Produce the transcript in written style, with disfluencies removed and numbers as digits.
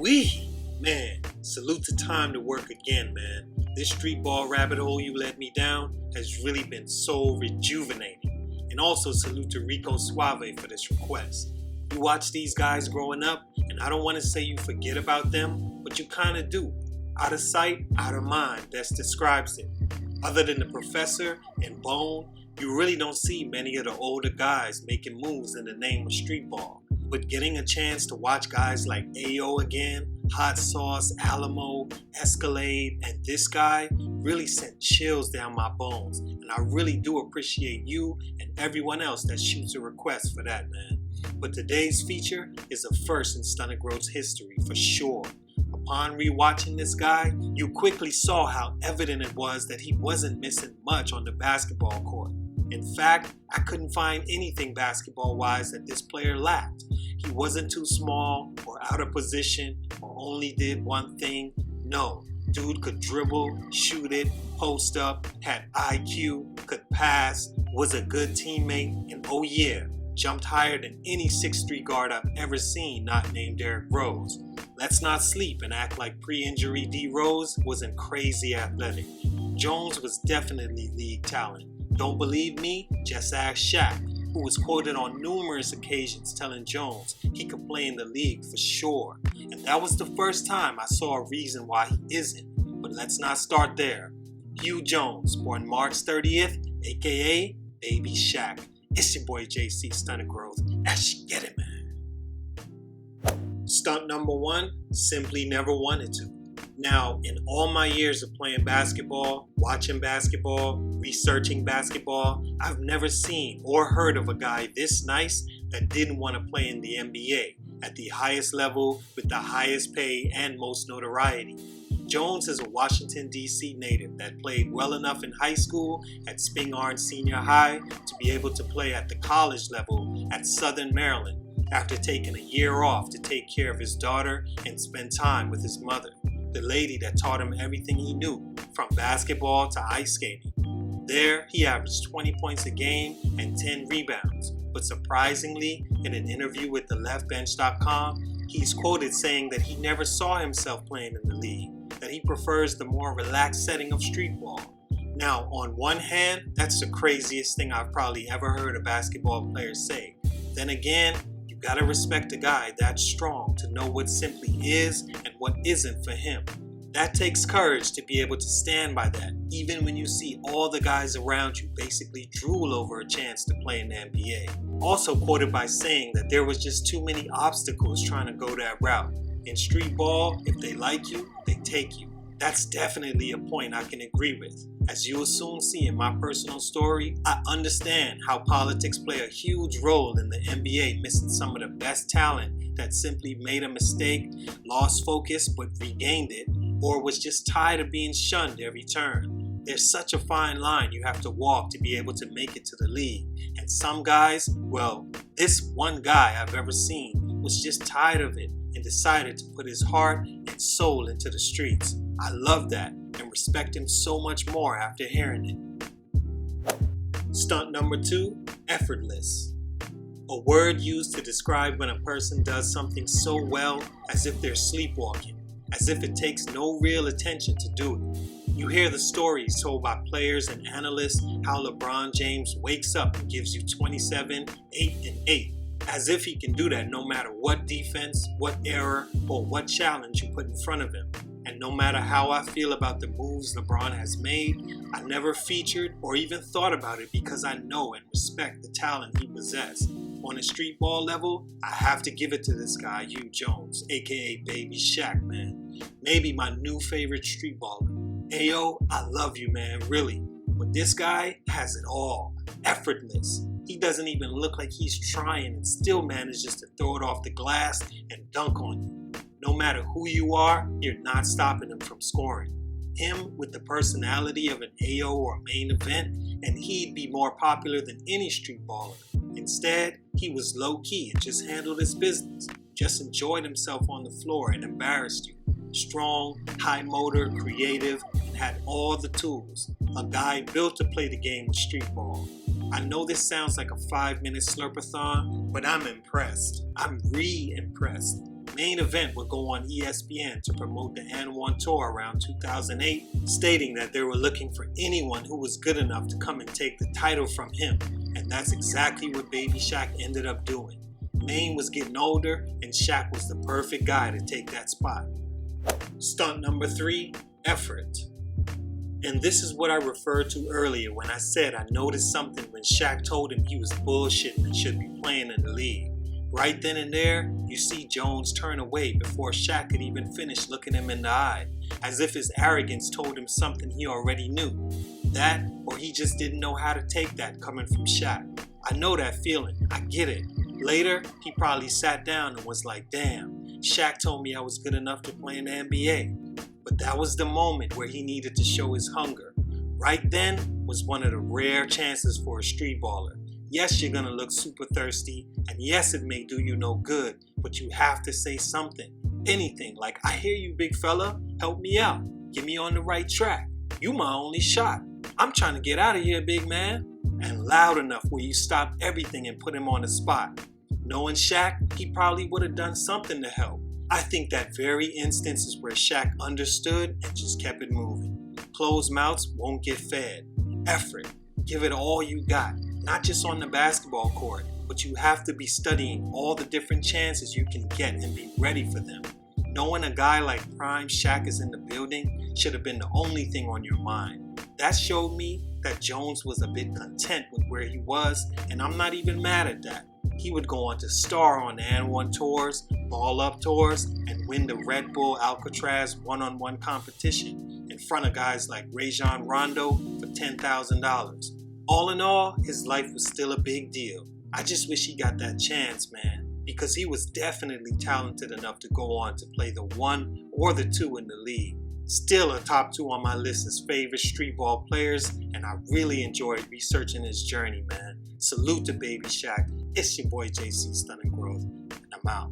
Woo-wee! Man, salute to time to work again, man. This street ball rabbit hole you led me down has really been so rejuvenating. And also salute to Rico Suave for this request. You watch these guys growing up, and I don't want to say you forget about them, but you kind of do. Out of sight, out of mind, that describes it. Other than the professor and Bone, you really don't see many of the older guys making moves in the name of street ball. But getting a chance to watch guys like AO again, Hot Sauce, Alamo, Escalade, and this guy really sent chills down my bones. And I really do appreciate you and everyone else that shoots a request for that, man. But today's feature is a first in Stunted Growth's history for sure. Upon rewatching this guy, you quickly saw how evident it was that he wasn't missing much on the basketball court. In fact, I couldn't find anything basketball-wise that this player lacked. He wasn't too small or out of position or only did one thing. No, dude could dribble, shoot it, post up, had IQ, could pass, was a good teammate, and oh yeah, jumped higher than any 6'3" guard I've ever seen not named Derrick Rose. Let's not sleep and act like pre-injury D Rose wasn't crazy athletic. Jones was definitely league talent. Don't believe me? Just ask Shaq, who was quoted on numerous occasions telling Jones he could play in the league for sure. And that was the first time I saw a reason why he isn't. But let's not start there. Hugh Jones, born March 30th, aka Baby Shaq. It's your boy JC Stunted Growth. Let's get it, man. Stunt number one, simply never wanted to. Now, in all my years of playing basketball, watching basketball, researching basketball, I've never seen or heard of a guy this nice that didn't want to play in the NBA at the highest level with the highest pay and most notoriety. Jones is a Washington, D.C. native that played well enough in high school at Spingarn Senior High to be able to play at the college level at Southern Maryland after taking a year off to take care of his daughter and spend time with his mother, the lady that taught him everything he knew, from basketball to ice skating. There, he averaged 20 points a game and 10 rebounds. But surprisingly, in an interview with theleftbench.com, he's quoted saying that he never saw himself playing in the league, that he prefers the more relaxed setting of street ball. Now, on one hand, that's the craziest thing I've probably ever heard a basketball player say. Then again, you gotta respect a guy that strong to know what simply is and what isn't for him. That takes courage to be able to stand by that, even when you see all the guys around you basically drool over a chance to play in the NBA. Also quoted by saying that there was just too many obstacles trying to go that route. In street ball, if they like you, they take you. That's definitely a point I can agree with. As you will soon see in my personal story, I understand how politics play a huge role in the NBA missing some of the best talent that simply made a mistake, lost focus but regained it, or was just tired of being shunned every turn. There's such a fine line you have to walk to be able to make it to the league. And some guys, well, this one guy I've ever seen was just tired of it and decided to put his heart and soul into the streets. I love that and respect him so much more after hearing it. Stunt number two, effortless. A word used to describe when a person does something so well as if they're sleepwalking, as if it takes no real attention to do it. You hear the stories told by players and analysts how LeBron James wakes up and gives you 27, 8, and 8. As if he can do that no matter what defense, what error, or what challenge you put in front of him. And no matter how I feel about the moves LeBron has made, I never featured or even thought about it because I know and respect the talent he possessed. On a street ball level, I have to give it to this guy, Hugh Jones, aka Baby Shaq, man. Maybe my new favorite street baller. Ayo, I love you, man, really. But this guy has it all. Effortless. He doesn't even look like he's trying and still manages to throw it off the glass and dunk on you. No matter who you are, you're not stopping him from scoring. Him with the personality of an AO or main event, and he'd be more popular than any street baller. Instead, he was low-key and just handled his business, just enjoyed himself on the floor and embarrassed you. Strong, high motor, creative, and had all the tools. A guy built to play the game of street ball. I know this sounds like a 5-minute slurpathon, but I'm impressed. I'm re-impressed. Main Event would go on ESPN to promote the N1 tour around 2008, stating that they were looking for anyone who was good enough to come and take the title from him, and that's exactly what Baby Shaq ended up doing. Main was getting older, and Shaq was the perfect guy to take that spot. Stunt number 3, effort. And this is what I referred to earlier when I said I noticed something when Shaq told him he was bullshitting and should be playing in the league. Right then and there, you see Jones turn away before Shaq could even finish looking him in the eye, as if his arrogance told him something he already knew. That, or he just didn't know how to take that coming from Shaq. I know that feeling, I get it. Later, he probably sat down and was like, damn, Shaq told me I was good enough to play in the NBA. But that was the moment where he needed to show his hunger. Right then was one of the rare chances for a street baller. Yes, you're gonna look super thirsty, and yes, it may do you no good, but you have to say something, anything, like, I hear you, big fella, help me out, get me on the right track, you my only shot, I'm trying to get out of here, big man, and loud enough where you stop everything and put him on the spot. Knowing Shaq, he probably would have done something to help. I think that very instance is where Shaq understood and just kept it moving. Closed mouths won't get fed. Effort, give it all you got. Not just on the basketball court, but you have to be studying all the different chances you can get and be ready for them. Knowing a guy like Prime Shaq is in the building should have been the only thing on your mind. That showed me that Jones was a bit content with where he was, and I'm not even mad at that. He would go on to star on the N1 tours, Ball Up tours, and win the Red Bull Alcatraz one-on-one competition in front of guys like Rajon Rondo for $10,000. All in all, his life was still a big deal. I just wish he got that chance, man, because he was definitely talented enough to go on to play the 1 or the 2 in the league. Still a top 2 on my list as favorite street ball players, and I really enjoyed researching his journey, man. Salute to Baby Shaq. It's your boy JC Stunted Growth, and I'm out.